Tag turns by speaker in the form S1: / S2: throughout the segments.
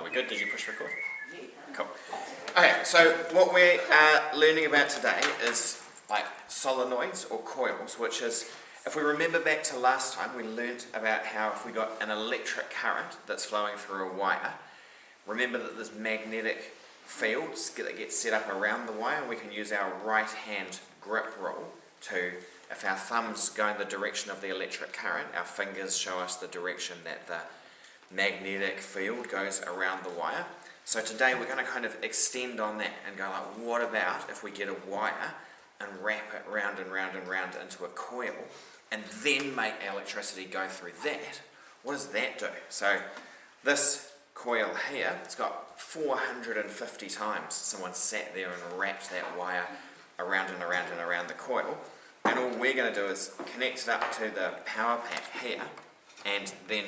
S1: we good? Did you push record? Cool. Okay, so what we are learning about today is like solenoids or coils, which is, if we remember back to last time, we learnt about how if we got an electric current that's flowing through a wire, remember that there's magnetic fields that get set up around the wire. We can use our right hand grip rule to, if our thumbs go in the direction of the electric current, our fingers show us the direction that the magnetic field goes around the wire. So today we're going to kind of extend on that and go like, what about if we get a wire and wrap it round and round and round into a coil and then make electricity go through that? What does that do? So this coil here, it's got 450 times someone sat there and wrapped that wire around and around and around the coil, and all we're going to do is connect it up to the power pack here and then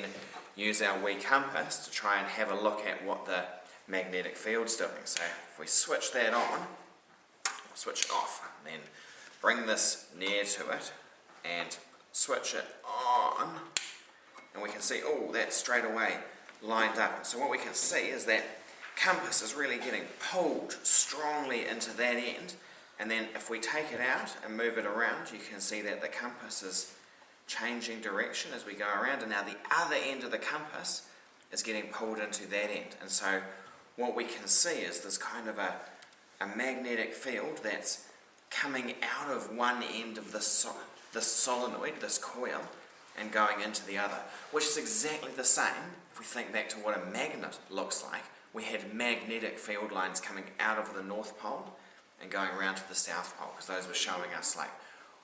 S1: use our wee compass to try and have a look at what the magnetic field's doing. So if we switch that on, switch it off, then bring this near to it and switch it on, and we can see, oh, that's straight away lined up. And so what we can see is that compass is really getting pulled strongly into that end, and then if we take it out and move it around, you can see that the compass is changing direction as we go around, and now the other end of the compass is getting pulled into that end. And so what we can see is there's kind of a magnetic field that's coming out of one end of the solenoid, this coil, and going into the other, which is exactly the same if we think back to what a magnet looks like. We had magnetic field lines coming out of the North Pole and going around to the South Pole, because those were showing us like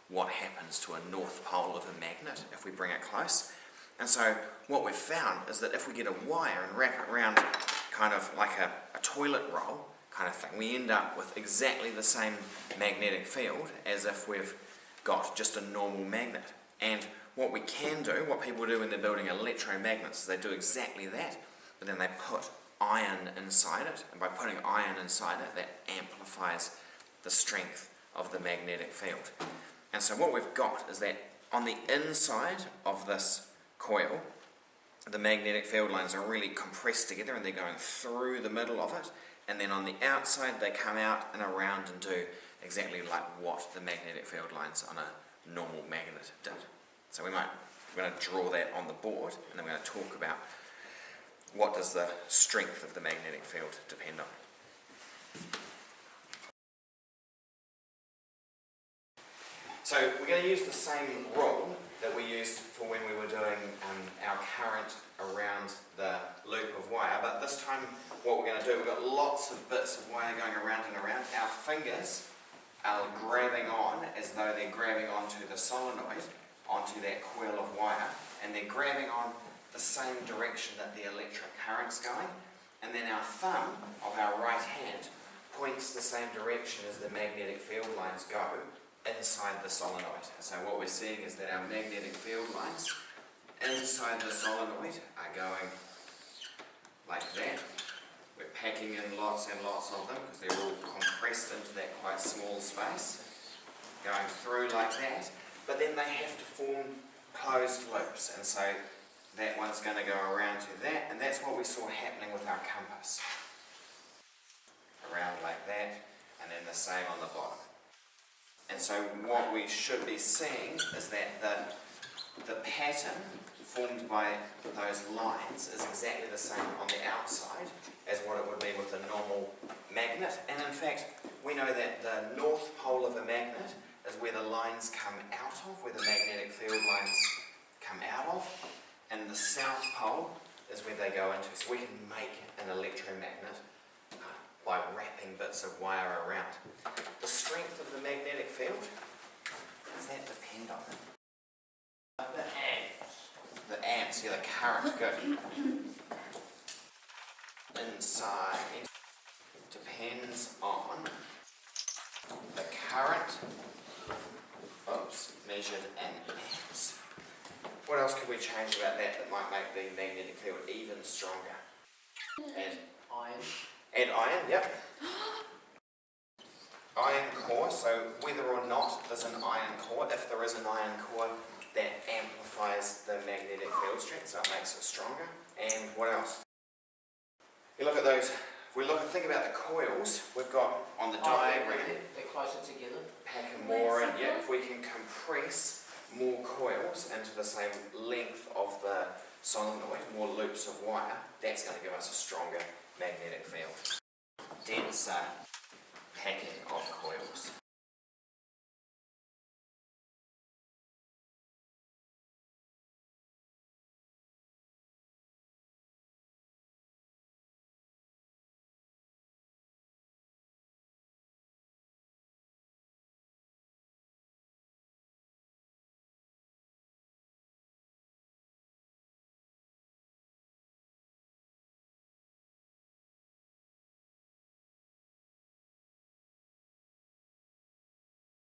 S1: what happens to a North Pole of a magnet if we bring it close. And so what we've found is that if we get a wire and wrap it around kind of like a toilet roll kind of thing, we end up with exactly the same magnetic field as if we've got just a normal magnet. And what we can do, what people do when they're building electromagnets, is they do exactly that, but then they put iron inside it, and by putting iron inside it, that amplifies the strength of the magnetic field. And so what we've got is that on the inside of this coil, the magnetic field lines are really compressed together and they're going through the middle of it, and then on the outside they come out and around and do exactly like what the magnetic field lines on a normal magnet did. So we're going to draw that on the board, and then we're going to talk about what does the strength of the magnetic field depend on. So we're going to use the same rule that we used for when we were doing our current around the loop of wire, but this time what we're going to do, we've got lots of bits of wire going around and around. Our fingers are grabbing on as though they're grabbing onto the solenoid, onto that coil of wire, and they're grabbing on the same direction that the electric current's going, and then our thumb of our right hand points the same direction as the magnetic field lines go inside the solenoid. So what we're seeing is that our magnetic field lines inside the solenoid are going like that. We're packing in lots and lots of them because they're all compressed into that quite small space, going through like that, but then they have to form closed loops, and so that one's going to go around to that, and that's what we saw happening with our compass. Around like that, and then the same on the bottom. And so what we should be seeing is that the pattern formed by those lines is exactly the same on the outside as what it would be with a normal magnet. And in fact, we know that the north pole of a magnet is where the lines come out of, where the magnetic field lines come out of, and the south pole is where they go into. So we can make an electromagnet by wrapping bits of wire around. The strength of the magnetic field, what does that depend on? The amps. The amps, yeah, the current, good. Inside depends on the current, measured in amps. What else could we change about that might make the magnetic field even stronger? Add iron. Add iron, yep. Iron core, so whether or not there's an iron core, if there is an iron core, that amplifies the magnetic field strength, so it makes it stronger. And what else? You look at those, if we think about the coils we've got on the diagram,
S2: They're closer together.
S1: packing more in, yeah, if we can compress more coils into the same length of the solenoid, more loops of wire, that's going to give us a stronger magnetic field. Denser packing of coils.